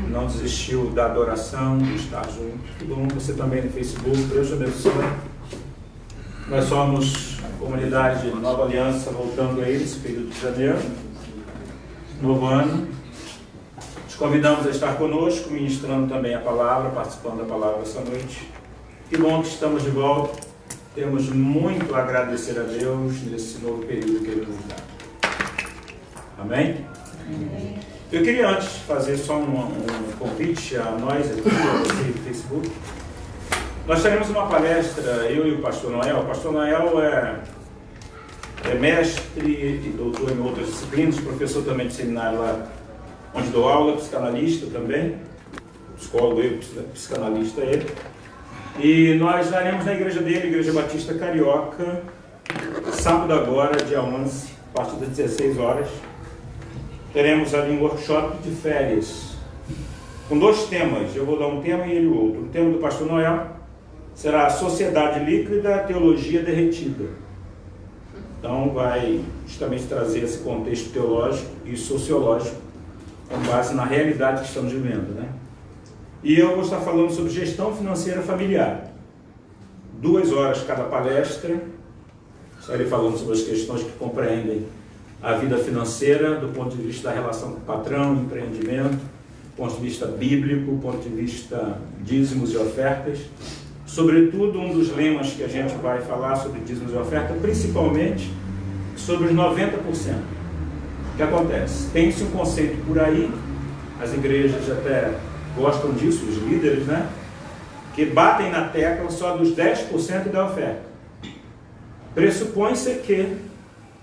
não desistiu da adoração, de estar junto. Que bom, você também no Facebook, Deus te abençoe. Nós somos a comunidade Nova Aliança, voltando aí nesse período de janeiro, novo ano. Te convidamos a estar conosco, ministrando também a palavra, participando da palavra essa noite. Que bom que estamos de volta. Temos muito a agradecer a Deus nesse novo período que Ele nos dá. Amém? Amém. Eu queria antes fazer só um convite a nós aqui, a você do Facebook. Nós teremos uma palestra, eu e o pastor Noel. O pastor Noel é mestre e doutor em outras disciplinas, professor também de seminário lá onde dou aula, psicanalista também, psicólogo eu, psicanalista ele. E nós estaremos na igreja dele, Igreja Batista Carioca, sábado agora, dia 11, a partir das 16 horas. Teremos ali um workshop de férias, com dois temas. Eu vou dar um tema e ele o outro. O tema do pastor Noel será a sociedade líquida, teologia derretida. Então vai justamente trazer esse contexto teológico e sociológico com base na realidade que estamos vivendo, né? E eu vou estar falando sobre gestão financeira familiar. 2 horas cada palestra. Estarei falando sobre as questões que compreendem a vida financeira do ponto de vista da relação com o patrão, empreendimento, do ponto de vista bíblico, do ponto de vista dízimos e ofertas. Sobretudo, um dos lemas que a gente vai falar sobre dízimos e ofertas, principalmente sobre os 90%. O que acontece? Tem-se um conceito por aí, as igrejas até gostam disso, os líderes, né? Que batem na tecla só dos 10% da oferta. Pressupõe-se que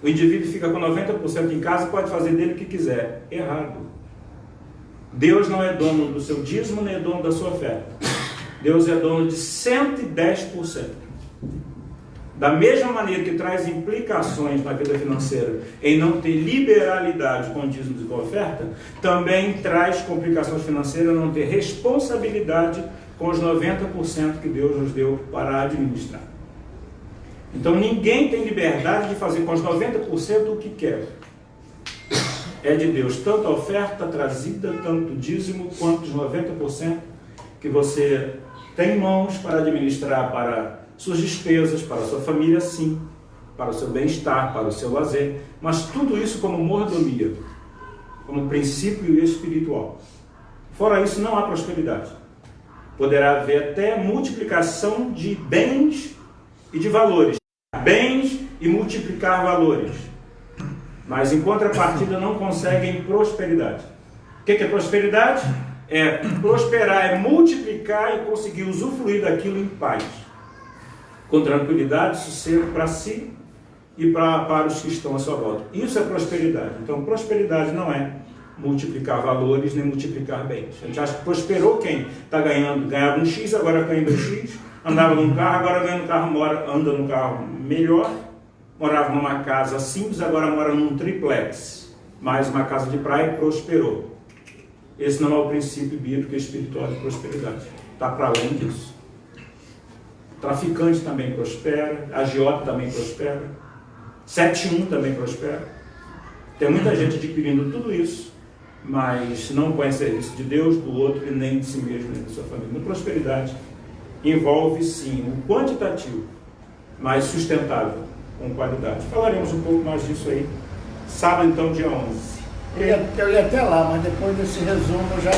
o indivíduo fica com 90% em casa e pode fazer dele o que quiser. Errado. Deus não é dono do seu dízimo, nem é dono da sua oferta. Deus é dono de 110%. Da mesma maneira que traz implicações na vida financeira em não ter liberalidade com dízimos e com oferta, também traz complicações financeiras não ter responsabilidade com os 90% que Deus nos deu para administrar. Então ninguém tem liberdade de fazer com os 90% o que quer. É de Deus, tanto a oferta trazida, tanto o dízimo, quanto os 90% que você tem em mãos para administrar para suas despesas, para a sua família, sim, para o seu bem-estar, para o seu lazer, mas tudo isso como mordomia, como princípio espiritual. Fora isso, não há prosperidade. Poderá haver até multiplicação de bens e de valores. Bens e multiplicar valores. Mas em contrapartida não conseguem prosperidade. O que é prosperidade? É prosperar, é multiplicar e conseguir usufruir daquilo em paz. Com tranquilidade, sossego para si e para os que estão à sua volta. Isso é prosperidade. Então, prosperidade não é multiplicar valores nem multiplicar bens. A gente acha que prosperou quem está ganhava um X, agora ganha 2X, andava num carro, agora ganha um carro, anda num carro melhor, morava numa casa simples, agora mora num triplex, mais uma casa de praia e prosperou. Esse não é o princípio bíblico e espiritual de prosperidade. Está para além disso. Traficante também prospera, agiota também prospera, 7-1 também prospera. Tem muita gente adquirindo tudo isso, mas não põe a serviço de Deus, do outro e nem de si mesmo, nem da sua família. A prosperidade envolve sim o quantitativo, mas sustentável, com qualidade. Falaremos um pouco mais disso aí, sábado então, dia 11. Eu ia até lá, mas depois desse resumo eu já...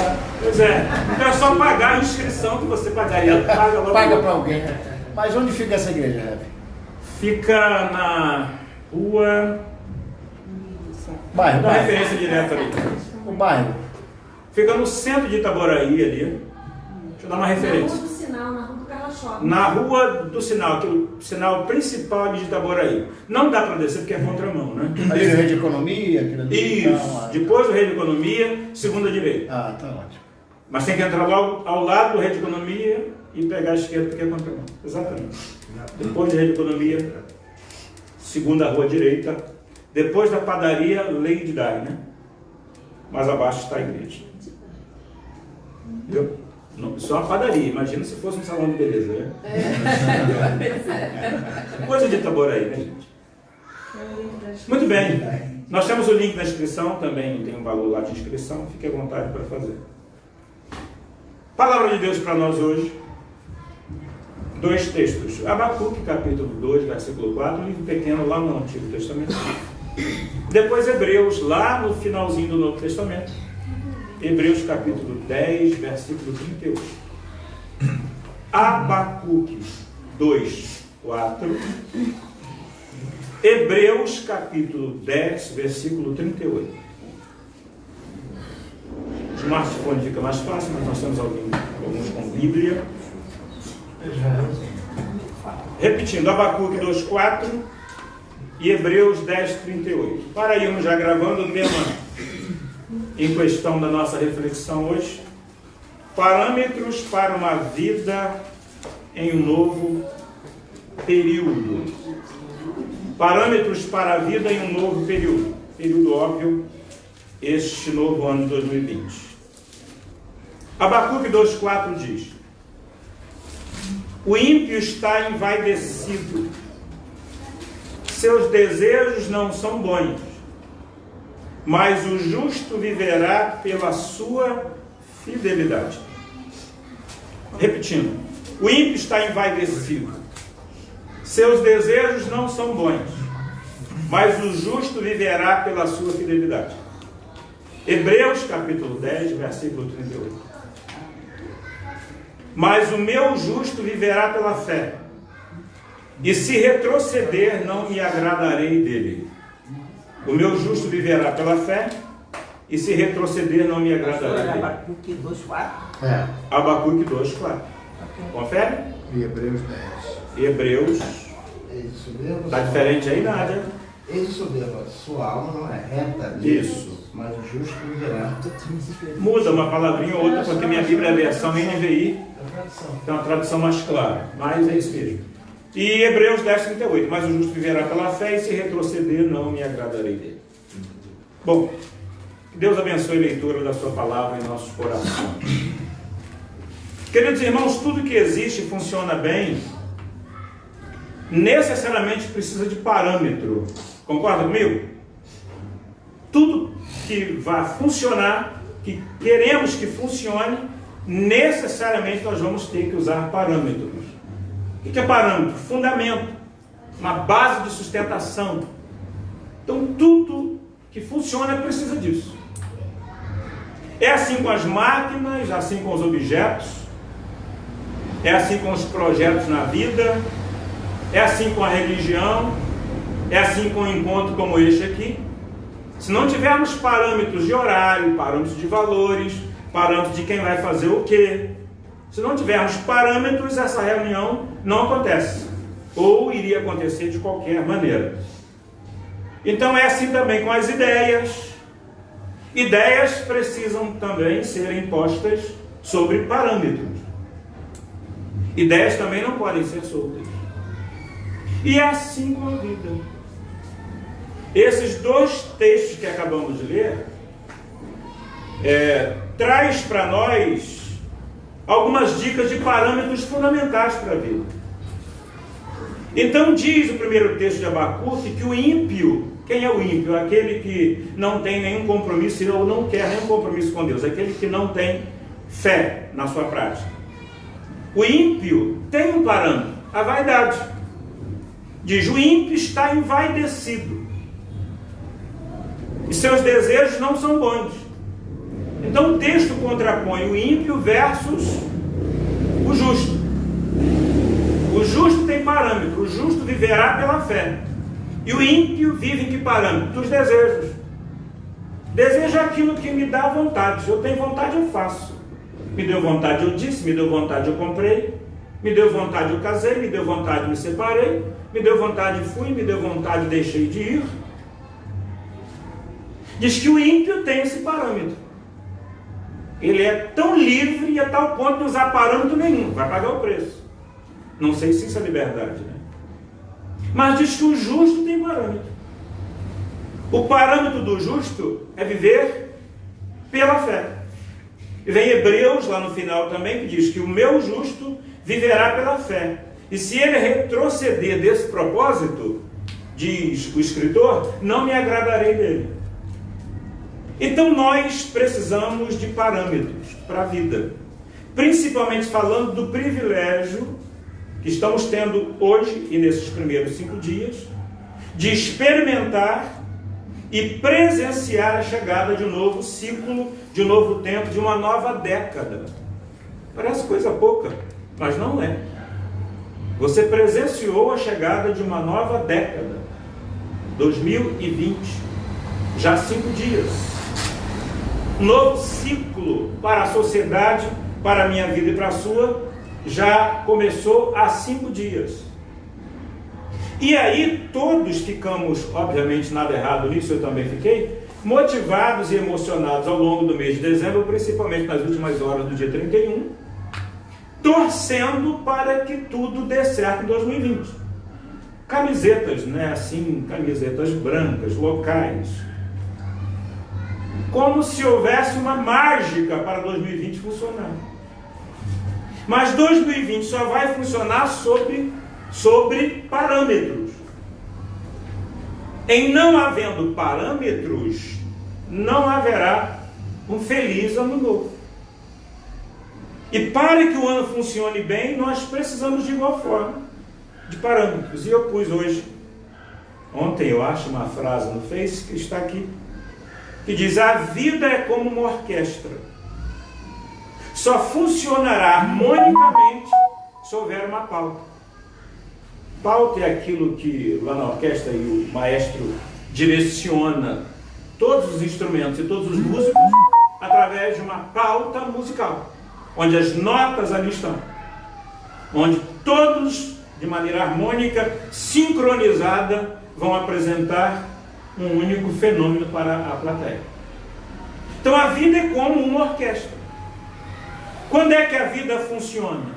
Pois é, então é só pagar a inscrição que você pagaria. Paga para alguém. Mas onde fica essa igreja, Rev? Fica na rua... Bairro. Dá referência direta ali. O bairro. Fica no centro de Itaboraí ali. Deixa eu dar uma referência. Na Rua do Sinal, na Rua do Carla Shopping. Na Rua do Sinal, que é o sinal principal ali de Itaboraí. Não dá para descer porque é contramão, né? Ali no Rei de Economia? Isso. Depois do Rei de Economia, segunda direita. Ah, tá ótimo. Mas tem que entrar logo ao lado do Rei de Economia e pegar a esquerda porque é contramão. Exatamente. Depois do Rei de Economia, segunda rua direita. Depois da padaria Lady Di, né? Mais abaixo está a igreja. Viu? Não, só uma padaria. Imagina se fosse um salão de beleza, né? Coisa de Itaboraí, né, gente? Muito bem. Nós temos o link na inscrição, também tem um valor lá de inscrição, fique à vontade para fazer. Palavra de Deus para nós hoje. 2 textos. Abacuque, capítulo 2, versículo 4, um livro pequeno lá no Antigo Testamento. Depois Hebreus, lá no finalzinho do Novo Testamento. Hebreus, capítulo 10, versículo 38. Abacuque 2, 4. Hebreus, capítulo 10, versículo 38. O smartphone fica mais fácil, mas nós temos alguns com Bíblia. Repetindo, Abacuque 2,4 e Hebreus 10,38. Para irmos já gravando o tema em questão da nossa reflexão hoje. Parâmetros para uma vida em um novo período. Parâmetros para a vida em um novo período. Período óbvio, este novo ano de 2020. Abacuque 2,4 diz: o ímpio está envaidecido, seus desejos não são bons, mas o justo viverá pela sua fidelidade. Repetindo, o ímpio está envaidecido, seus desejos não são bons, mas o justo viverá pela sua fidelidade. Hebreus capítulo 10, versículo 38. Mas o meu justo viverá pela fé, e se retroceder, não me agradarei dele. O meu justo viverá pela fé, e se retroceder, não me agradarei dele. Abacuque 2,4. É. Abacuque 2,4. Confere? E Hebreus 10. Hebreus. Está diferente aí, Nádia? Ele soberba, sua alma não é reta. Isso. Mas o justo viverá. Muda uma palavrinha ou outra, porque minha Bíblia é a versão NVI, tem uma tradução mais clara, mas é isso mesmo. E Hebreus 10, 38. Mas o justo viverá pela fé, e se retroceder, não me agradarei dele. Bom, que Deus abençoe a leitura da sua palavra em nossos corações. Queridos irmãos, tudo que existe e funciona bem necessariamente precisa de parâmetro. Concorda comigo? Tudo que vai funcionar, que queremos que funcione, necessariamente nós vamos ter que usar parâmetros. O que é parâmetro? Fundamento, uma base de sustentação. Então tudo que funciona precisa disso. É assim com as máquinas, assim com os objetos, é assim com os projetos na vida, é assim com a religião, é assim com um encontro como este aqui. Se não tivermos parâmetros de horário, parâmetros de valores, parâmetros de quem vai fazer o quê, se não tivermos parâmetros, essa reunião não acontece, ou iria acontecer de qualquer maneira. Então é assim também com as ideias. Ideias precisam também ser impostas sobre parâmetros. Ideias também não podem ser soltas. E é assim com a vida. Esses 2 textos que acabamos de ler traz para nós algumas dicas de parâmetros fundamentais para a vida. Então diz o primeiro texto de Abacuque que o ímpio, quem é o ímpio? Aquele que não tem nenhum compromisso ou não quer nenhum compromisso com Deus, aquele que não tem fé na sua prática. O ímpio tem um parâmetro, a vaidade. Diz, o ímpio está envaidecido, e seus desejos não são bons. Então o texto contrapõe o ímpio versus o justo. O justo tem parâmetro, o justo viverá pela fé. E o ímpio vive em que parâmetro? Dos desejos. Desejo aquilo que me dá vontade. Se eu tenho vontade, eu faço. Me deu vontade, eu disse. Me deu vontade, eu comprei. Me deu vontade, eu casei. Me deu vontade, me separei. Me deu vontade, fui. Me deu vontade, deixei de ir. Diz que o ímpio tem esse parâmetro. Ele é tão livre a tal ponto de não usar parâmetro nenhum. Vai pagar o preço. Não sei se isso é liberdade, né? Mas diz que o justo tem parâmetro. O parâmetro do justo é viver pela fé. E vem Hebreus lá no final também, que diz que o meu justo viverá pela fé. E se ele retroceder desse propósito, diz o escritor, não me agradarei dele. Então nós precisamos de parâmetros para a vida, principalmente falando do privilégio que estamos tendo hoje e nesses primeiros 5 dias, de experimentar e presenciar a chegada de um novo ciclo, de um novo tempo, de uma nova década. Parece coisa pouca, mas não é. Você presenciou a chegada de uma nova década, 2020, já 5 dias. Um novo ciclo para a sociedade, para a minha vida e para a sua, já começou há 5 dias. E aí todos ficamos, obviamente nada errado nisso, eu também fiquei, motivados e emocionados ao longo do mês de dezembro, principalmente nas últimas horas do dia 31, torcendo para que tudo dê certo em 2020. Camisetas, né? Assim, camisetas brancas, locais. Como se houvesse uma mágica para 2020 funcionar. Mas 2020 só vai funcionar sobre parâmetros. Em não havendo parâmetros, não haverá um feliz ano novo. E para que o ano funcione bem, nós precisamos de igual forma de parâmetros. E eu pus hoje, ontem eu acho, uma frase no Face que está aqui, que diz: a vida é como uma orquestra. Só funcionará harmonicamente se houver uma pauta. Pauta é aquilo que lá na orquestra e o maestro direciona todos os instrumentos e todos os músicos através de uma pauta musical, onde as notas ali estão, onde todos, de maneira harmônica, sincronizada, vão apresentar um único fenômeno para a plateia. Então a vida é como uma orquestra. Quando é que a vida funciona?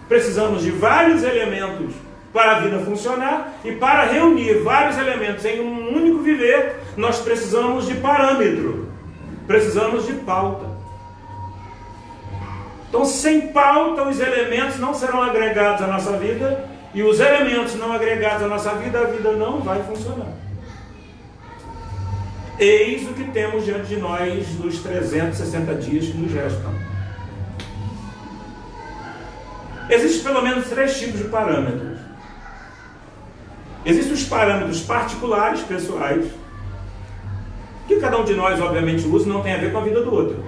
Precisamos de vários elementos para a vida funcionar, e para reunir vários elementos em um único viver, nós precisamos de parâmetro, precisamos de pauta. Então, sem pauta, os elementos não serão agregados à nossa vida, e os elementos não agregados à nossa vida, a vida não vai funcionar. Eis o que temos diante de nós nos 360 dias que nos restam. Existem pelo menos 3 tipos de parâmetros. Existem os parâmetros particulares, pessoais, que cada um de nós, obviamente, usa, não tem a ver com a vida do outro.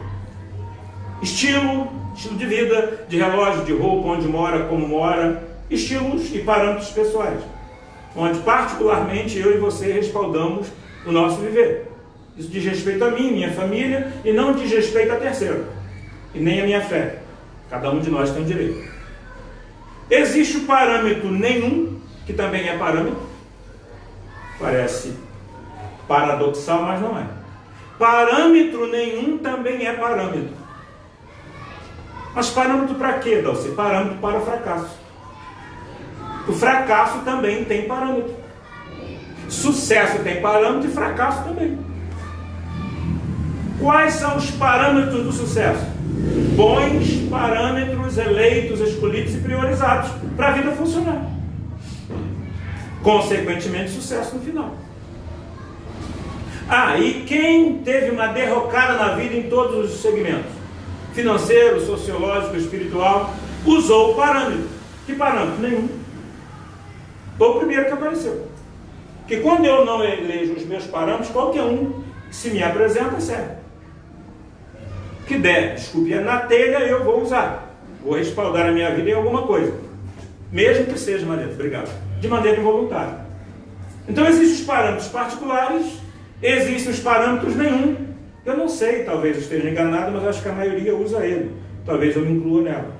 Estilo de vida, de relógio, de roupa, onde mora, como mora, estilos e parâmetros pessoais, onde particularmente eu e você respaldamos o nosso viver. Isso diz respeito a mim, minha família, e não diz respeito a terceiro, e nem a minha fé. Cada um de nós tem direito. Existe o parâmetro nenhum, que também é parâmetro. Parece paradoxal, mas não é. Parâmetro nenhum também é parâmetro. Mas parâmetro para quê, Dalci? Parâmetro para o fracasso. O fracasso também tem parâmetro. Sucesso tem parâmetro e fracasso também. Quais são os parâmetros do sucesso? Bons parâmetros eleitos, escolhidos e priorizados para a vida funcionar. Consequentemente, sucesso no final. E quem teve uma derrocada na vida em todos os segmentos? Financeiro, sociológico, espiritual, usou o parâmetro. Que parâmetro? Nenhum. Foi o primeiro que apareceu. Que quando eu não elejo os meus parâmetros, qualquer um que se me apresenta serve. Que der, desculpe, na telha eu vou usar. Vou respaldar a minha vida em alguma coisa. Mesmo que seja de maneira involuntária. Então existem os parâmetros particulares, existem os parâmetros nenhum. Eu não sei, talvez eu esteja enganado, mas acho que a maioria usa ele. Talvez eu me inclua nela.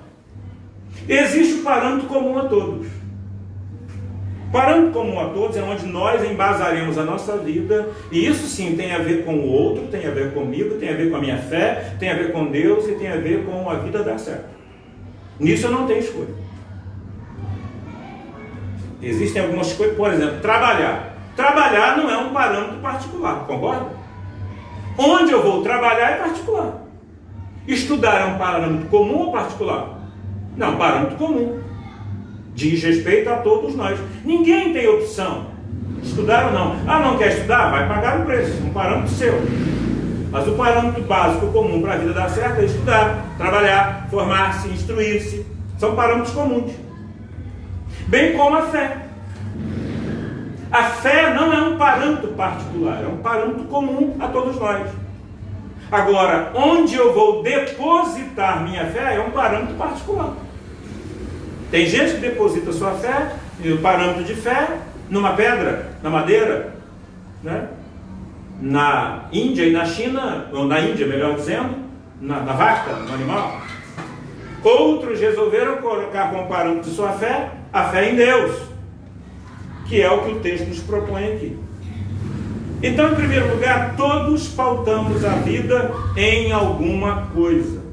Existe o parâmetro comum a todos. Parâmetro comum a todos é onde nós embasaremos a nossa vida, e isso sim tem a ver com o outro, tem a ver comigo, tem a ver com a minha fé, tem a ver com Deus e tem a ver com a vida dar certo. Nisso eu não tenho escolha. Existem algumas coisas, por exemplo, trabalhar. Trabalhar não é um parâmetro particular, concorda? Onde eu vou trabalhar é particular. Estudar é um parâmetro comum ou particular? Não, parâmetro comum. Diz respeito a todos nós. Ninguém tem opção Estudar ou não? Ah, não quer estudar? Vai pagar o preço, um parâmetro seu. Mas o parâmetro básico comum para a vida dar certo é estudar, trabalhar, formar-se, instruir-se. São parâmetros comuns. Bem como a fé. A fé não é um parâmetro particular, é um parâmetro comum a todos nós. Agora, onde eu vou depositar minha fé é um parâmetro particular. Tem gente que deposita sua fé, o parâmetro de fé, numa pedra, na madeira, né? Na Índia e na China, ou na Índia, melhor dizendo, na vaca, no animal. Outros resolveram colocar como parâmetro de sua fé a fé em Deus, que é o que o texto nos propõe aqui. Então, em primeiro lugar, todos pautamos a vida em alguma coisa.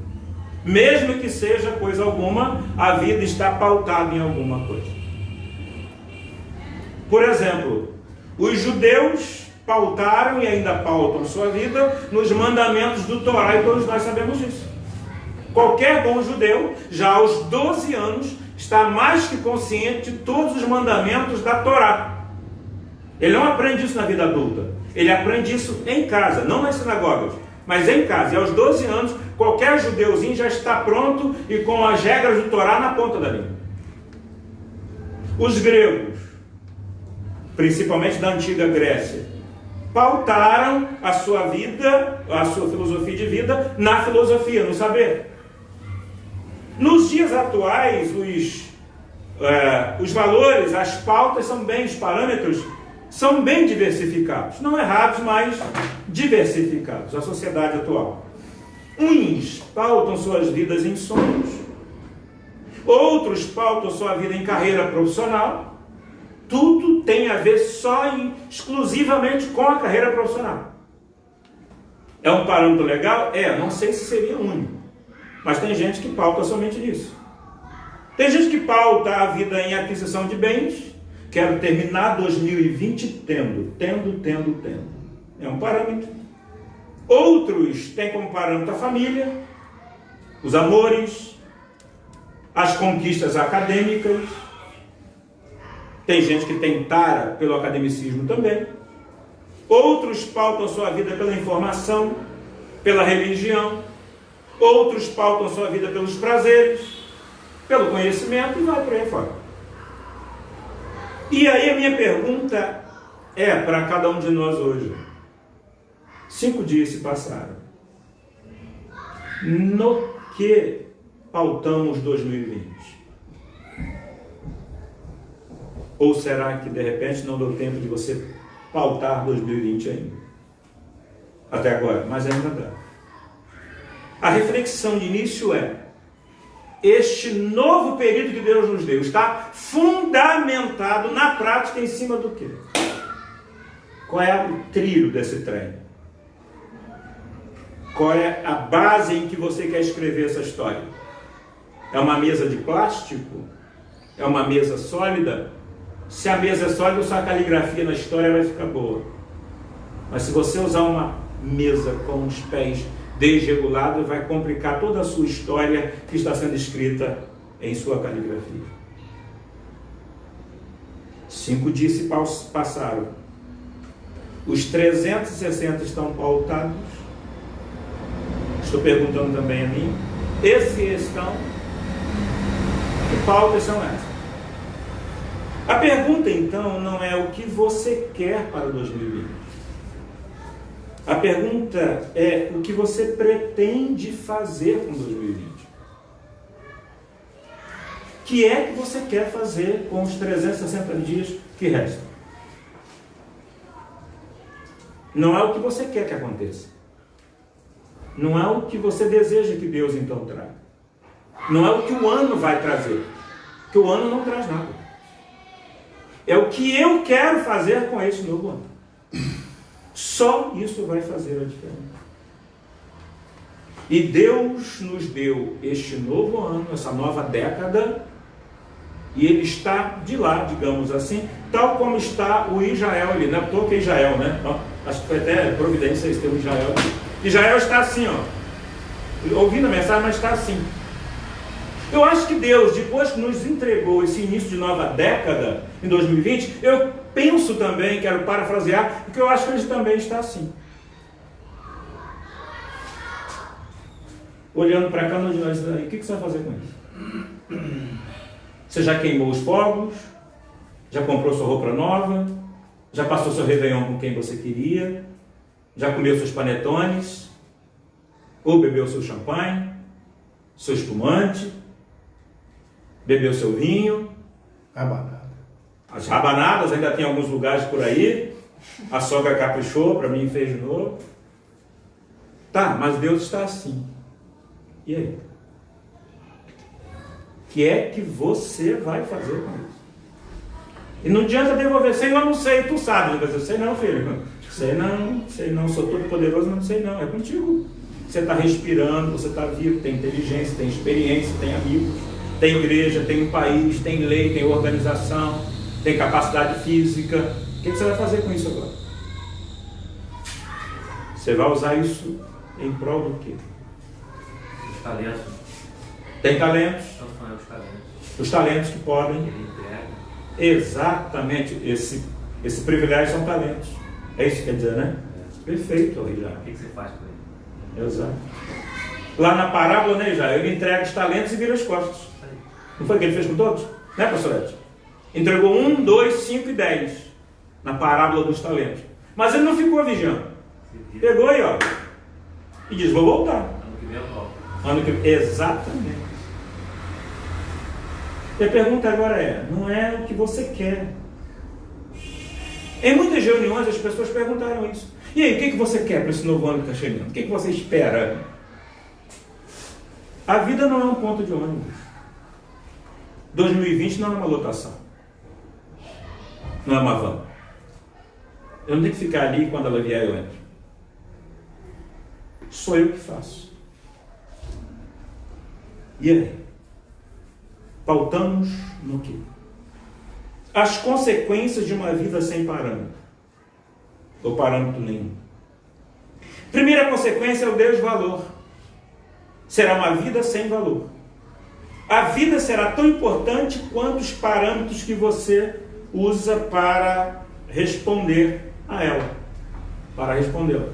Mesmo que seja coisa alguma, a vida está pautada em alguma coisa. Por exemplo, os judeus pautaram e ainda pautam sua vida nos mandamentos do Torá, e todos nós sabemos disso. Qualquer bom judeu, já aos 12 anos, está mais que consciente de todos os mandamentos da Torá. Ele não aprende isso na vida adulta. Ele aprende isso em casa, não nas sinagogas, mas em casa. E aos 12 anos, qualquer judeuzinho já está pronto e com as regras do Torá na ponta da língua. Os gregos, principalmente da antiga Grécia, pautaram a sua vida, a sua filosofia de vida, na filosofia, no saber. Nos dias atuais, os valores, as pautas são bem, os parâmetros são bem diversificados. Não errados, mas diversificados. A sociedade atual. Uns pautam suas vidas em sonhos. Outros pautam sua vida em carreira profissional. Tudo tem a ver exclusivamente com a carreira profissional. É um parâmetro legal? Não sei se seria único. Mas tem gente que pauta somente nisso. Tem gente que pauta a vida em aquisição de bens. Quero terminar 2020 tendo. É um parâmetro. Outros têm como parâmetro a família, os amores, as conquistas acadêmicas. Tem gente que tem tara pelo academicismo também. Outros pautam sua vida pela informação, pela religião. Outros pautam sua vida pelos prazeres, pelo conhecimento, e vai por aí fora. E aí a minha pergunta é para cada um de nós hoje. 5 dias se passaram. No que pautamos 2020? Ou será que de repente não deu tempo de você pautar 2020 ainda? Até agora, mas ainda dá. A reflexão de início é: este novo período que Deus nos deu está fundamentado na prática em cima do quê? Qual é o trilho desse trem? Qual é a base em que você quer escrever essa história? É uma mesa de plástico? É uma mesa sólida? Se a mesa é sólida, sua caligrafia na história vai ficar boa. Mas se você usar uma mesa com os pés desregulados, vai complicar toda a sua história que está sendo escrita em sua caligrafia. 5 dias se passaram. Os 360 estão pautados. Estou perguntando também a mim. Esses estão. Que pautas são essas? A pergunta então não é o que você quer para 2020. A pergunta é o que você pretende fazer com 2020. O que é que você quer fazer com os 360 dias que restam? Não é o que você quer que aconteça. Não é o que você deseja que Deus então traga. Não é o que o ano vai trazer. Porque o ano não traz nada. É o que eu quero fazer com esse novo ano. Só isso vai fazer a diferença. E Deus nos deu este novo ano, essa nova década, e Ele está de lá, digamos assim, tal como está o Israel ali. Não é porque Israel, né? Acho que foi até providência esse termo Israel. Israel está assim, ó. Ouvindo a mensagem, mas está assim. Eu acho que Deus, depois que nos entregou esse início de nova década, em 2020, eu penso também, quero parafrasear, porque eu acho que Ele também está assim. Olhando para cá, nós dizemos, o que você vai fazer com isso? Você já queimou os fogos? Já comprou sua roupa nova? Já passou seu Réveillon com quem você queria? Já comeu seus panetones? Ou bebeu seu champanhe? Seu espumante? Bebeu seu vinho? Rabanada. As rabanadas, ainda tem alguns lugares por aí. A sogra caprichou, para mim fez de novo. Tá, mas Deus está assim. E aí? O que é que você vai fazer com isso? E não adianta devolver. Senhor, eu não sei, tu sabe. Eu sei não, filho. Sei não, sou todo poderoso, mas não sei não. É contigo. Você está respirando, você está vivo, tem inteligência, tem experiência, tem amigos, tem igreja, tem um país, tem lei, tem organização, tem capacidade física. O que você vai fazer com isso agora? Você vai usar isso em prol do quê? Os talentos. Tem talentos. Então, são os talentos. Os talentos que podem. Ele entrega. Exatamente. Esse privilégio são talentos. É isso que quer dizer, né? Perfeito, Rijá. O que você faz com ele? Exato. Lá na parábola, né, Rijá? Ele entrega os talentos e vira as costas. Não foi o que ele fez com todos? Né, pastorete? Entregou 1, 2, 5 e 10 na parábola dos talentos. Mas ele não ficou vigiando. Pegou aí, ó. E diz, vou voltar. Ano que vem eu volto. Exatamente. E a pergunta agora é, não é o que você quer. Em muitas reuniões as pessoas perguntaram isso. E aí, o que você quer para esse novo ano que está chegando? O que você espera? A vida não é um ponto de ônibus. 2020 não é uma lotação. Não é uma van. Eu não tenho que ficar ali e quando ela vier eu entro. Sou eu que faço. E aí? Pautamos no quê? As consequências de uma vida sem parâmetro. Ou parâmetro nenhum. Primeira consequência é o desvalor. Será uma vida sem valor. A vida será tão importante quanto os parâmetros que você usa para responder a ela. Para respondê-la.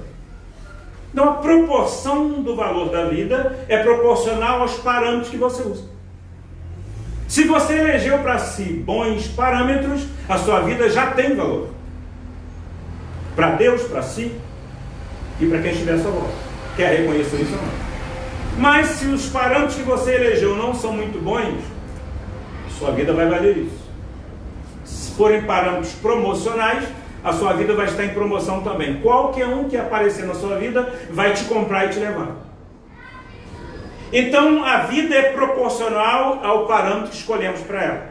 Então a proporção do valor da vida é proporcional aos parâmetros que você usa. Se você elegeu para si bons parâmetros, a sua vida já tem valor. Para Deus, para si e para quem estiver à sua volta. Quer reconhecer isso ou não? Mas se os parâmetros que você elegeu não são muito bons, sua vida vai valer isso. Se forem parâmetros promocionais, a sua vida vai estar em promoção também. Qualquer um que aparecer na sua vida vai te comprar e te levar. Então a vida é proporcional ao parâmetro que escolhemos para ela.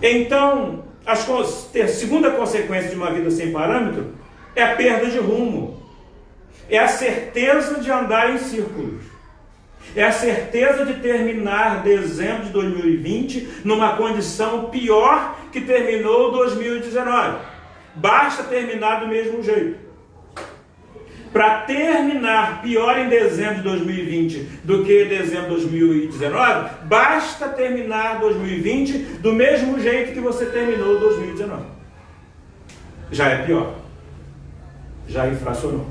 Então, a segunda consequência de uma vida sem parâmetro é a perda de rumo. É a certeza de andar em círculos. É a certeza de terminar dezembro de 2020 numa condição pior que terminou 2019. Basta terminar do mesmo jeito. Para terminar pior em dezembro de 2020 do que dezembro de 2019, basta terminar 2020 do mesmo jeito que você terminou 2019. Já é pior. Já infracionou.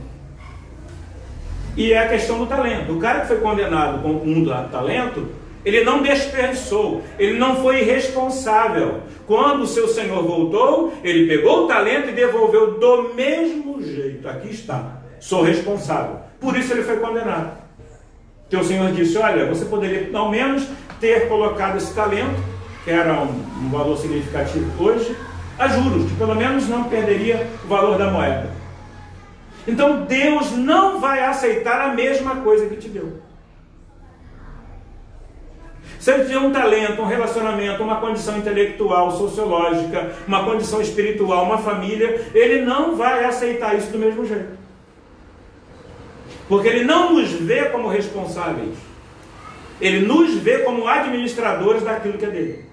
E é a questão do talento. O cara que foi condenado com um talento, ele não desperdiçou, ele não foi irresponsável. Quando o seu senhor voltou, ele pegou o talento e devolveu do mesmo jeito. Aqui está, sou responsável. Por isso ele foi condenado. Porque o senhor disse, olha, você poderia ao menos ter colocado esse talento, que era um valor significativo hoje, a juros, que pelo menos não perderia o valor da moeda. Então Deus não vai aceitar a mesma coisa que te deu. Se ele te deu um talento, um relacionamento, uma condição intelectual, sociológica, uma condição espiritual, uma família, ele não vai aceitar isso do mesmo jeito. Porque ele não nos vê como responsáveis. Ele nos vê como administradores daquilo que é dele.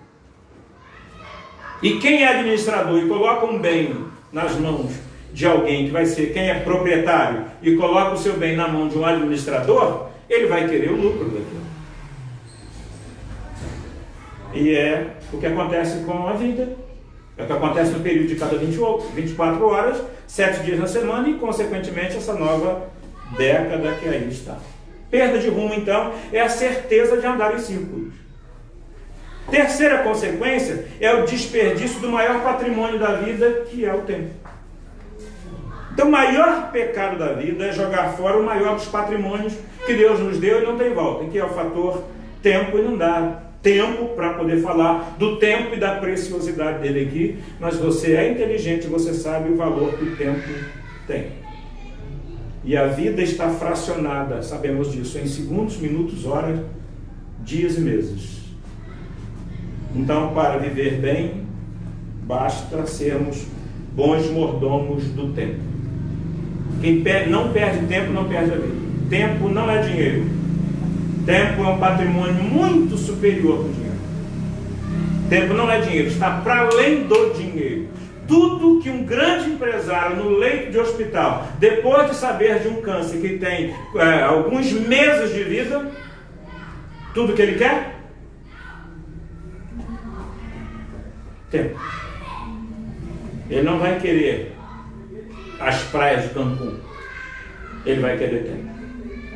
E quem é administrador e coloca um bem nas mãos de alguém que vai ser quem é proprietário e coloca o seu bem na mão de um administrador, ele vai querer o lucro daquilo. E é o que acontece com a vida. É o que acontece no período de cada 24 horas, 7 dias na semana e, consequentemente, essa nova década que aí está. Perda de rumo, então, é a certeza de andar em círculos. Terceira consequência é o desperdício do maior patrimônio da vida, que é o tempo. Então, o maior pecado da vida é jogar fora o maior dos patrimônios que Deus nos deu e não tem volta, que é o fator tempo, e não dá tempo para poder falar do tempo e da preciosidade dele aqui, mas você é inteligente, você sabe o valor que o tempo tem. E a vida está fracionada, sabemos disso, em segundos, minutos, horas, dias e meses. Então, para viver bem, basta sermos bons mordomos do tempo. Quem não perde tempo, não perde a vida. Tempo não é dinheiro. Tempo é um patrimônio muito superior ao dinheiro. Tempo não é dinheiro, está para além do dinheiro. Tudo que um grande empresário no leito de hospital, depois de saber de um câncer que tem alguns meses de vida, tudo que ele quer? Tempo. Ele não vai querer as praias de Cancún. Ele vai querer tempo.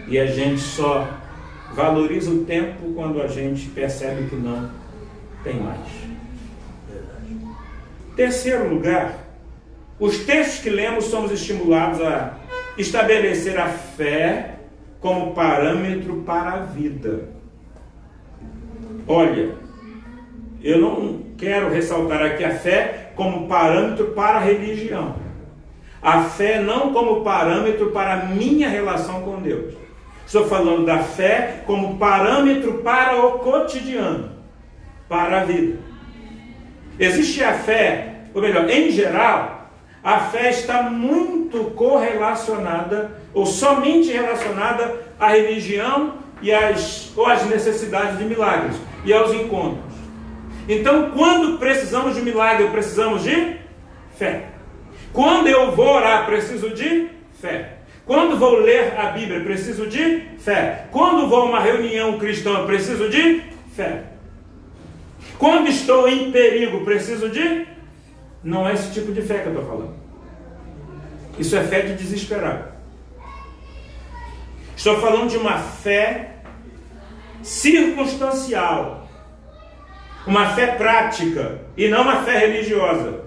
E a gente só valoriza o tempo quando a gente percebe que não tem mais. Terceiro lugar, os textos que lemos somos estimulados a estabelecer a fé como parâmetro para a vida. Olha, eu não quero ressaltar aqui a fé como parâmetro para a religião. A fé não como parâmetro para a minha relação com Deus. Estou falando da fé como parâmetro para o cotidiano, para a vida. Existe a fé, ou melhor, em geral, a fé está muito correlacionada, ou somente relacionada à religião ou às necessidades de milagres e aos encontros. Então, quando precisamos de milagre, precisamos de fé. Quando eu vou orar, preciso de fé. Quando vou ler a Bíblia, preciso de fé. Quando vou a uma reunião cristã, preciso de fé. Quando estou em perigo, preciso de... Não é esse tipo de fé que eu estou falando. Isso é fé de desesperado. Estou falando de uma fé circunstancial. Uma fé prática e não uma fé religiosa.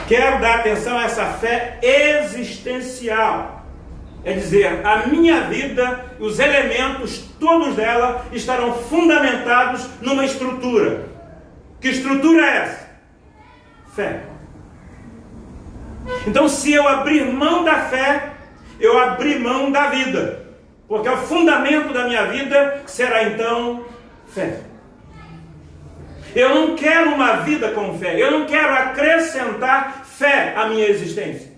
Quero dar atenção a essa fé existencial. É dizer, a minha vida, os elementos, todos dela, estarão fundamentados numa estrutura. Que estrutura é essa? Fé. Então, se eu abrir mão da fé, eu abri mão da vida. Porque o fundamento da minha vida será, então, fé. Eu não quero uma vida com fé. Eu não quero acrescentar fé à minha existência.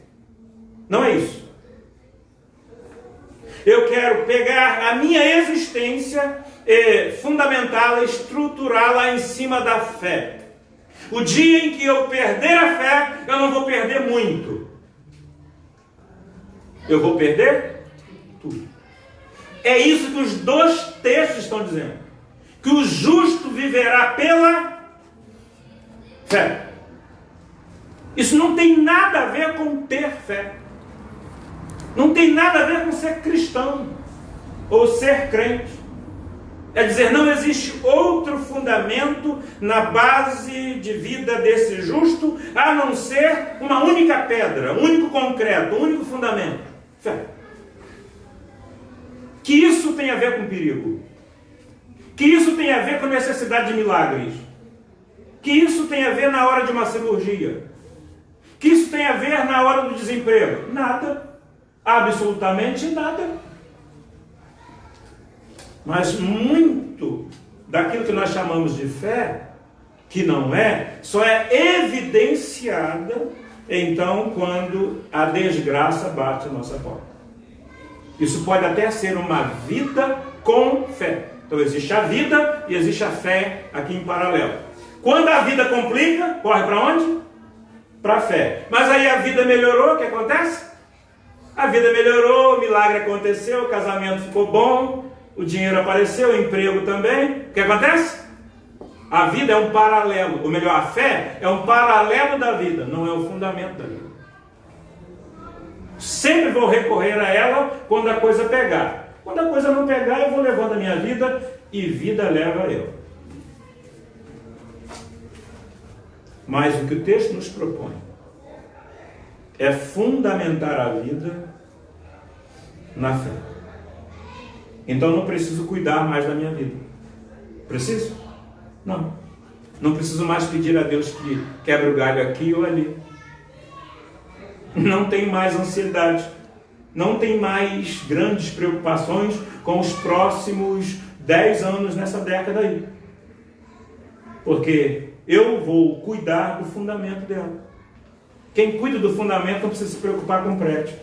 Não é isso. Eu quero pegar a minha existência e fundamentá-la, estruturá-la em cima da fé. O dia em que eu perder a fé, eu não vou perder muito. Eu vou perder tudo. É isso que os dois textos estão dizendo. Que o justo viverá pela fé. Isso não tem nada a ver com ter fé. Não tem nada a ver com ser cristão ou ser crente. É dizer, não existe outro fundamento na base de vida desse justo, a não ser uma única pedra, um único concreto, um único fundamento. Fé. Que isso tem a ver com perigo. Que isso tem a ver com necessidade de milagres. Que isso tem a ver na hora de uma cirurgia. Que isso tem a ver na hora do desemprego. Nada. Absolutamente nada. Mas muito daquilo que nós chamamos de fé, que não é, só é evidenciada, então, quando a desgraça bate a nossa porta. Isso pode até ser uma vida com fé. Então, existe a vida e existe a fé aqui em paralelo. Quando a vida complica, corre para onde? Para a fé. Mas aí a vida melhorou, o que acontece? A vida melhorou, o milagre aconteceu, o casamento ficou bom, o dinheiro apareceu, o emprego também. O que acontece? A vida é um paralelo, ou melhor, a fé é um paralelo da vida, não é o fundamento da vida. Sempre vou recorrer a ela quando a coisa pegar. Quando a coisa não pegar, eu vou levando a minha vida e vida leva eu. Mas o que o texto nos propõe é fundamentar a vida na fé. Então não preciso cuidar mais da minha vida. Preciso? Não. Não preciso mais pedir a Deus que quebre o galho aqui ou ali. Não tem mais ansiedade. Não tem mais grandes preocupações com os próximos 10 anos nessa década aí. Porque eu vou cuidar do fundamento dela. Quem cuida do fundamento não precisa se preocupar com o prédio.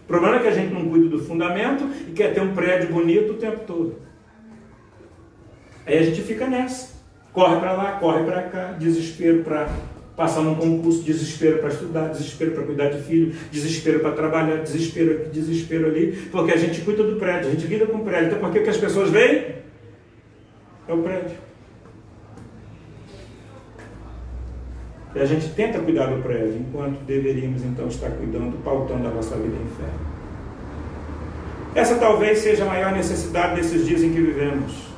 O problema é que a gente não cuida do fundamento e quer ter um prédio bonito o tempo todo. Aí a gente fica nessa. Corre para lá, corre para cá, desespero para passar num concurso, desespero para estudar, desespero para cuidar de filho, desespero para trabalhar, desespero aqui, desespero ali, porque a gente cuida do prédio, a gente lida com o prédio. Então por que as pessoas veem? É o prédio. E a gente tenta cuidar do prédio, enquanto deveríamos então estar cuidando, pautando a nossa vida em fé. Essa talvez seja a maior necessidade desses dias em que vivemos.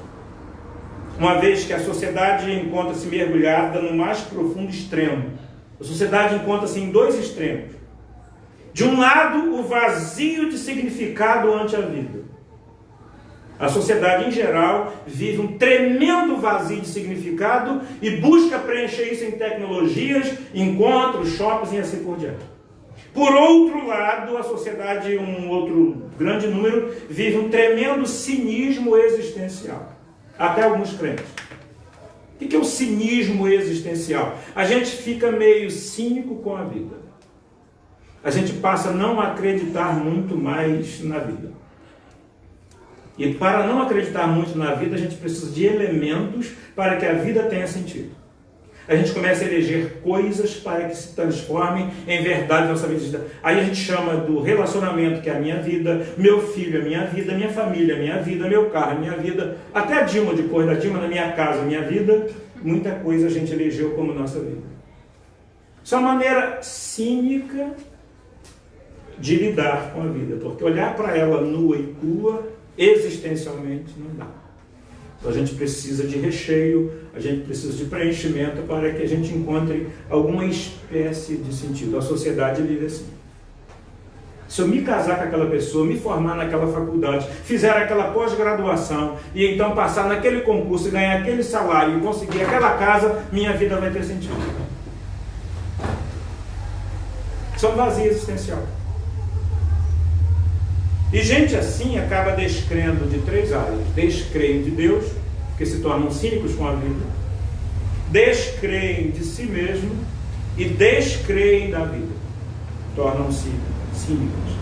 Uma vez que a sociedade encontra-se mergulhada no mais profundo extremo. A sociedade encontra-se em dois extremos. De um lado, o vazio de significado ante a vida. A sociedade, em geral, vive um tremendo vazio de significado e busca preencher isso em tecnologias, encontros, shoppings e assim por diante. Por outro lado, a sociedade, um outro grande número, vive um tremendo cinismo existencial. Até alguns crentes. O que é o cinismo existencial? A gente fica meio cínico com a vida. A gente passa a não acreditar muito mais na vida. E para não acreditar muito na vida, a gente precisa de elementos para que a vida tenha sentido. A gente começa a eleger coisas para que se transformem em verdade na nossa vida. Aí a gente chama do relacionamento, que é a minha vida, meu filho, a minha família, a minha vida, meu carro, a minha vida, até a Dilma, depois da Dilma, na minha casa, a minha vida, muita coisa a gente elegeu como nossa vida. Isso é uma maneira cínica de lidar com a vida, porque olhar para ela nua e crua, existencialmente, não dá. Então a gente precisa de recheio, a gente precisa de preenchimento para que a gente encontre alguma espécie de sentido. A sociedade vive assim. Se eu me casar com aquela pessoa, me formar naquela faculdade, fizer aquela pós-graduação e então passar naquele concurso e ganhar aquele salário e conseguir aquela casa, minha vida vai ter sentido. Isso é um vazio existencial. E gente assim acaba descrendo de três áreas. Descreem de Deus, porque se tornam cínicos com a vida. Descreem de si mesmo e descreem da vida. Tornam-se cínicos.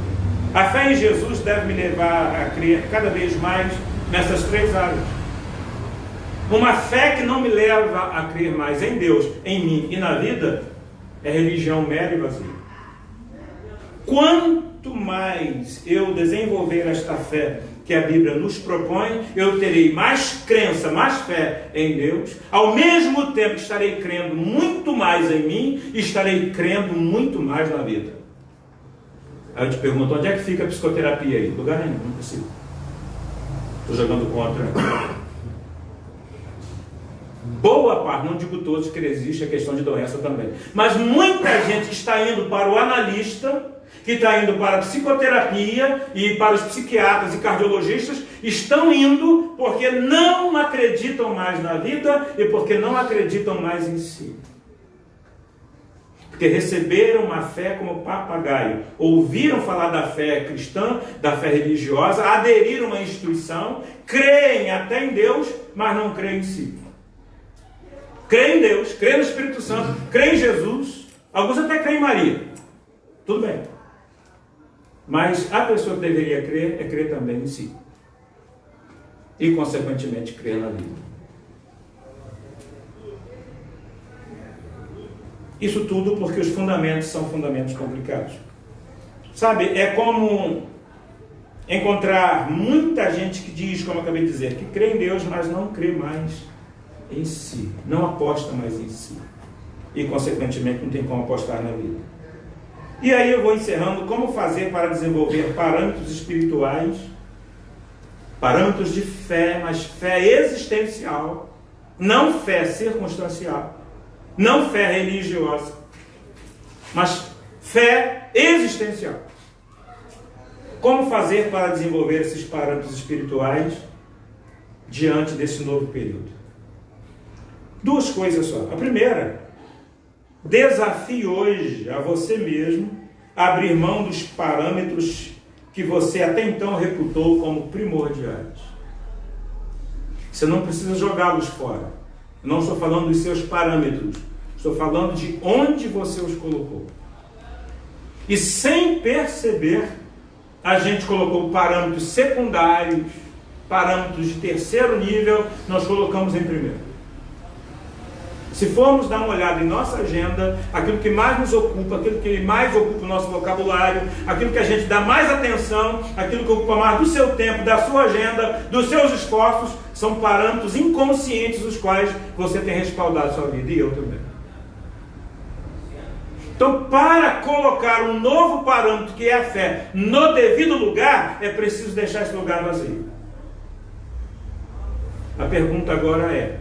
A fé em Jesus deve me levar a crer cada vez mais nessas três áreas. Uma fé que não me leva a crer mais em Deus, em mim e na vida, é religião mera e vazia. Quanto mais eu desenvolver esta fé que a Bíblia nos propõe, eu terei mais crença, mais fé em Deus, ao mesmo tempo que estarei crendo muito mais em mim e estarei crendo muito mais na vida. Aí eu te pergunto, onde é que fica a psicoterapia aí? Lugar nenhum, não consigo. Estou jogando contra. Boa parte, não digo todos, que existe a questão de doença também. Mas muita gente está indo para o analista, que está indo para a psicoterapia e para os psiquiatras e cardiologistas, estão indo porque não acreditam mais na vida e porque não acreditam mais em si. Porque receberam uma fé como papagaio, ouviram falar da fé cristã, da fé religiosa, aderiram a uma instituição, creem até em Deus, mas não creem em si. Creem em Deus, creem no Espírito Santo, creem em Jesus, alguns até creem em Maria. Tudo bem. Mas a pessoa que deveria crer é crer também em si. E, consequentemente, crer na vida. Isso tudo porque os fundamentos são fundamentos complicados. Sabe, é como encontrar muita gente que diz, como eu acabei de dizer, que crê em Deus, mas não crê mais em si, não aposta mais em si. E, consequentemente, não tem como apostar na vida. E aí eu vou encerrando como fazer para desenvolver parâmetros espirituais, parâmetros de fé, mas fé existencial, não fé circunstancial, não fé religiosa, mas fé existencial. Como fazer para desenvolver esses parâmetros espirituais diante desse novo período? Duas coisas só. A primeira, desafie hoje a você mesmo a abrir mão dos parâmetros que você até então reputou como primordiais. Você não precisa jogá-los fora. Não estou falando dos seus parâmetros. Estou falando de onde você os colocou. E sem perceber, a gente colocou parâmetros secundários, parâmetros de terceiro nível, nós colocamos em primeiro. Se formos dar uma olhada em nossa agenda, aquilo que mais nos ocupa, aquilo que mais ocupa o nosso vocabulário, aquilo que a gente dá mais atenção, aquilo que ocupa mais do seu tempo, da sua agenda, dos seus esforços, são parâmetros inconscientes os quais você tem respaldado a sua vida, e eu também. Então, para colocar um novo parâmetro, que é a fé, no devido lugar, é preciso deixar esse lugar vazio. A pergunta agora é: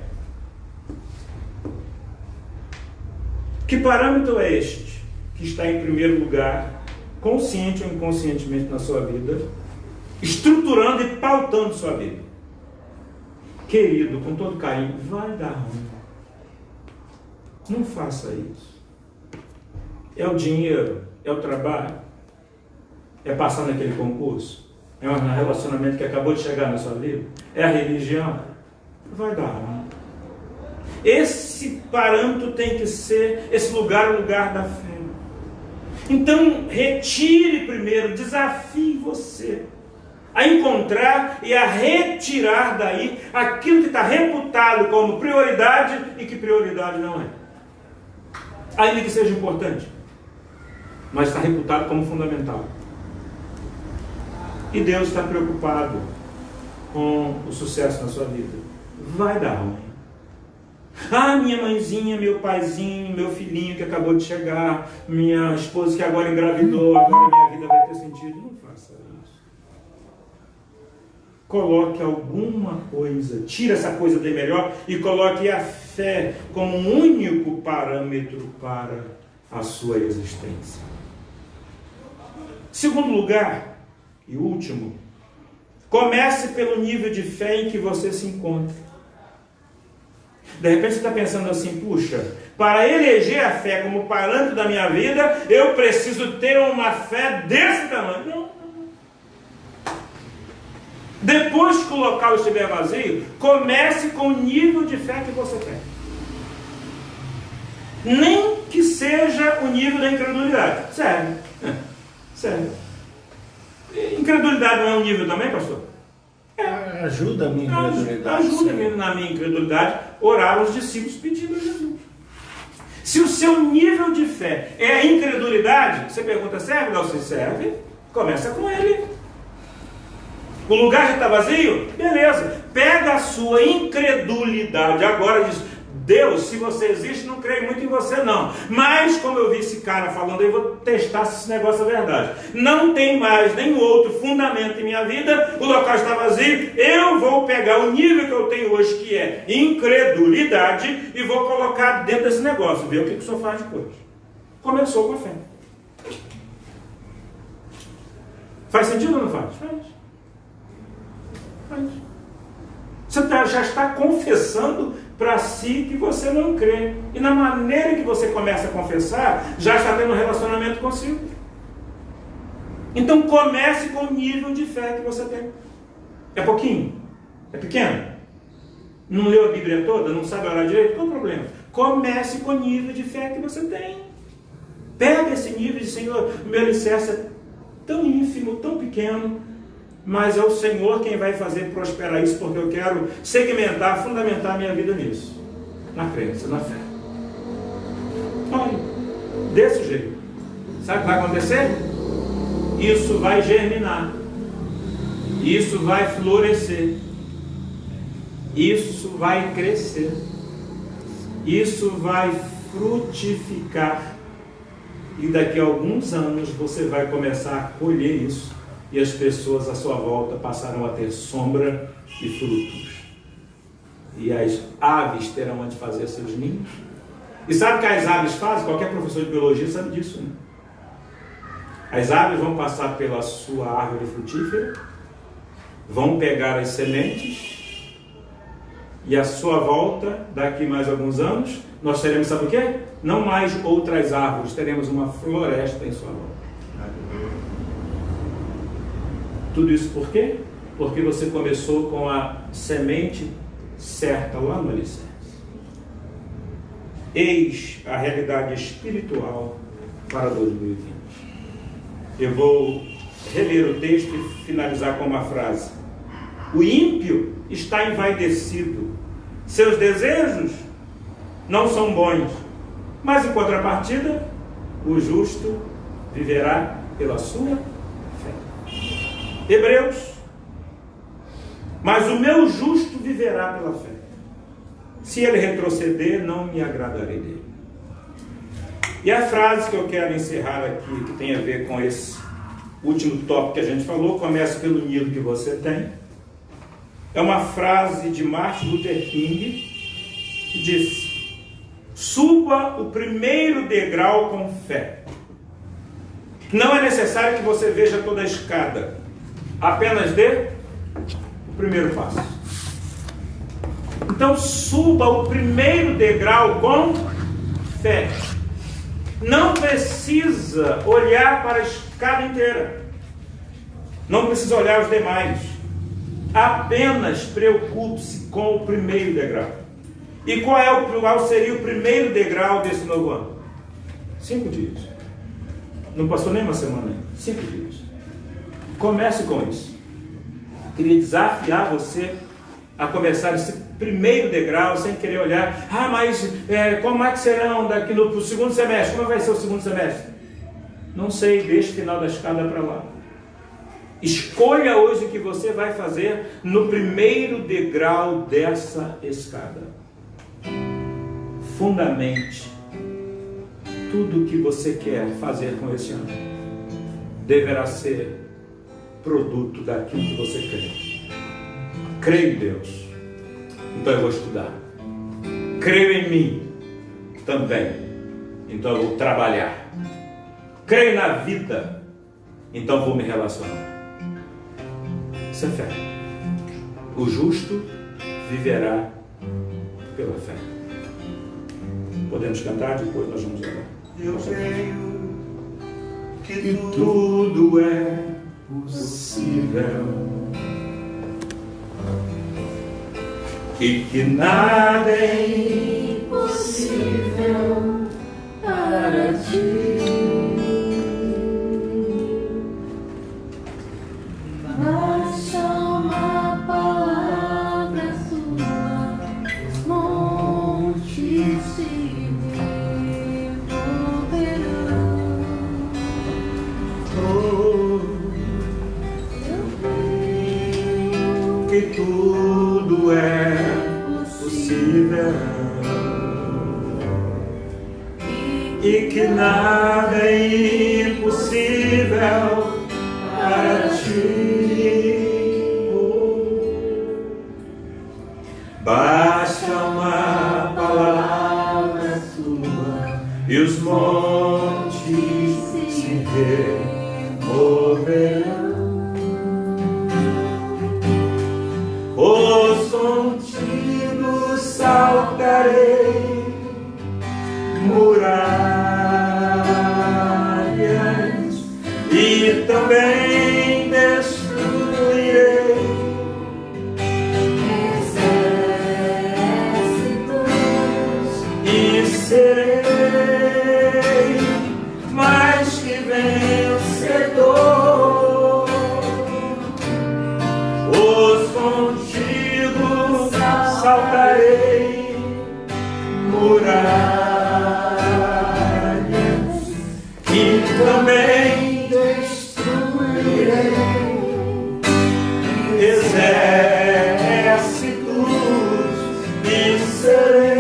que parâmetro é este que está em primeiro lugar, consciente ou inconscientemente na sua vida, estruturando e pautando sua vida? Querido, com todo carinho, vai dar ruim. Não faça isso. É o dinheiro? É o trabalho? É passar naquele concurso? É um relacionamento que acabou de chegar na sua vida? É a religião? Vai dar ruim. Esse parâmetro tem que ser, esse lugar, o lugar da fé. Então, retire primeiro, desafie você a encontrar e a retirar daí aquilo que está reputado como prioridade e que prioridade não é. Ainda que seja importante, mas está reputado como fundamental. E Deus está preocupado com o sucesso na sua vida. Vai dar ruim. Ah, minha mãezinha, meu paizinho, meu filhinho que acabou de chegar, minha esposa que agora engravidou, agora minha vida vai ter sentido. Não faça isso. Coloque alguma coisa, tire essa coisa de melhor e coloque a fé como um único parâmetro para a sua existência. Segundo lugar, e último, comece pelo nível de fé em que você se encontra. De repente você está pensando assim: puxa, para eleger a fé como parâmetro da minha vida, eu preciso ter uma fé desse tamanho. Não. Depois que o local estiver vazio, comece com o nível de fé que você tem. Nem que seja o nível da incredulidade. Sério. Sério. Incredulidade não é um nível também, pastor? Ajuda a minha incredulidade. Ajuda na minha incredulidade orar os discípulos pedindo a Jesus. Se o seu nível de fé é a incredulidade, você pergunta: serve? Não, se serve, começa com ele. O lugar já está vazio? Beleza. Pega a sua incredulidade agora e diz: Deus, se você existe, não creio muito em você não. Mas, como eu vi esse cara falando, eu vou testar se esse negócio é verdade. Não tem mais nenhum outro fundamento em minha vida, o local está vazio, eu vou pegar o nível que eu tenho hoje, que é incredulidade, e vou colocar dentro desse negócio, ver o que o senhor faz depois. Começou com a fé. Faz sentido ou não faz? Faz. Você já está confessando para si que você não crê. E na maneira que você começa a confessar, já está tendo um relacionamento consigo. Então comece com o nível de fé que você tem. É pouquinho? É pequeno? Não leu a Bíblia toda? Não sabe orar direito? Qual o problema? Comece com o nível de fé que você tem. Pega esse nível de: Senhor, meu alicerce é tão ínfimo, tão pequeno, mas é o Senhor quem vai fazer prosperar isso, porque eu quero segmentar, fundamentar a minha vida nisso. Na crença, na fé. Olha, desse jeito. Sabe o que vai acontecer? Isso vai germinar. Isso vai florescer. Isso vai crescer. Isso vai frutificar. E daqui a alguns anos você vai começar a colher isso. E as pessoas à sua volta passarão a ter sombra e frutos. E as aves terão onde fazer seus ninhos. E sabe o que as aves fazem? Qualquer professor de biologia sabe disso, né? As aves vão passar pela sua árvore frutífera, vão pegar as sementes, e à sua volta, daqui mais alguns anos, nós teremos, sabe o quê? Não mais outras árvores, teremos uma floresta em sua volta. Tudo isso por quê? Porque você começou com a semente certa lá no alicerce. Eis a realidade espiritual para 2020. Eu vou reler o texto e finalizar com uma frase. O ímpio está envaidecido. Seus desejos não são bons. Mas em contrapartida, o justo viverá pela sua fé. Hebreus. Mas o meu justo viverá pela fé. Se ele retroceder, não me agradarei dele. E a frase que eu quero encerrar aqui, que tem a ver com esse último tópico que a gente falou, começa pelo Nilo que você tem. É uma frase de Martin Luther King, que disse: suba o primeiro degrau com fé. Não é necessário que você veja toda a escada, apenas dê o primeiro passo. Então suba o primeiro degrau com fé. Não precisa olhar para a escada inteira. Não precisa olhar os demais. Apenas preocupe-se com o primeiro degrau. E qual seria o primeiro degrau desse novo ano? 5 dias. Não passou nem uma semana ainda. 5 dias. Comece com isso. Queria desafiar você a começar esse primeiro degrau, sem querer olhar, mas como é que serão daqui no segundo semestre? Como vai ser o segundo semestre? Não sei, deixe o final da escada para lá. Escolha hoje o que você vai fazer no primeiro degrau dessa escada. Fundamente tudo o que você quer fazer com esse ano deverá ser produto daquilo que você crê. Creio em Deus, então eu vou estudar. Creio em mim também, então eu vou trabalhar. Creio na vida, então vou me relacionar. Isso é fé. O justo viverá pela fé. Podemos cantar, depois nós vamos orar. Eu creio Que tudo é possível e que nada é Impossível para ti. Basta uma palavra sua, os montes se moverão. Eu creio que tudo é possível e que nada é impossível para ti. Basta uma palavra sua e os montes se removerão. Os contigo saltarei muralhas e também destruirei exércitos e serei mais que vencedor. Os contigo saltarei muralhas e também destruirei exércitos e serei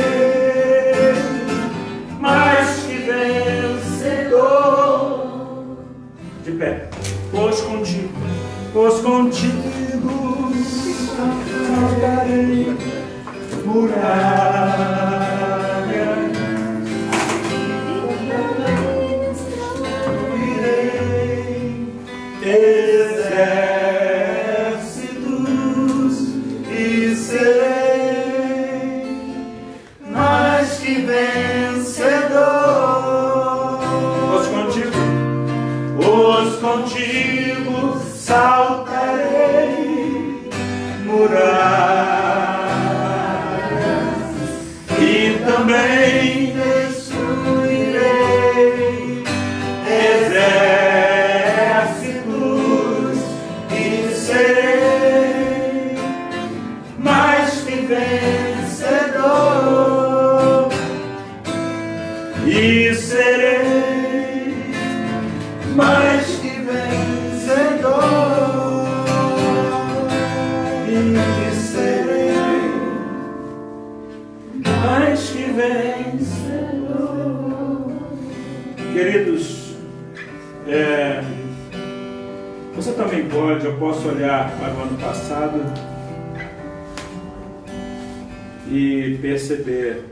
muralhas e também destruirei exércitos e serei mais que vencedor e serei mais que vencedor e serei mais que vencedor. Queridos, você também pode, eu posso olhar para o ano passado e perceber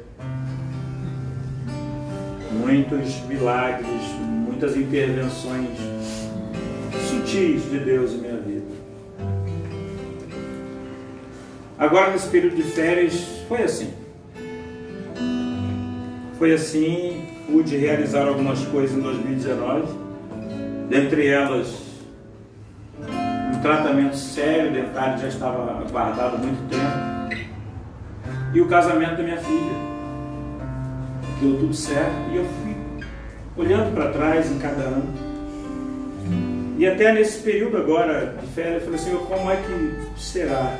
muitos milagres, muitas intervenções sutis de Deus em minha vida. Agora, nesse período de férias, foi assim. Foi assim, pude realizar algumas coisas em 2019, dentre elas um tratamento sério dentário, já estava guardado há muito tempo, e o casamento da minha filha. Deu tudo certo e eu fui olhando para trás em cada ano. E até nesse período agora de férias, eu falei assim, como é que será?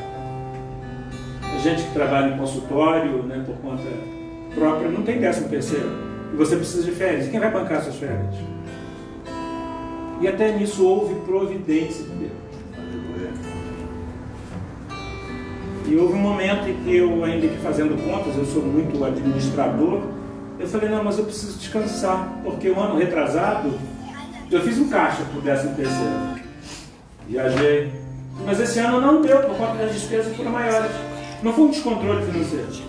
A gente que trabalha em consultório, né, por conta própria, não tem 13º. E você precisa de férias. E quem vai bancar suas férias? E até nisso houve providência de Deus. E houve um momento em que eu, ainda que fazendo contas, eu sou muito administrador, eu falei, não, mas eu preciso descansar, porque o ano retrasado, eu fiz um caixa para o 13º. Viajei. Mas esse ano não deu, por conta das despesas foram maiores. Não foi um descontrole financeiro.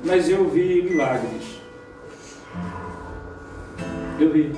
Mas eu vi milagres. Eu vi.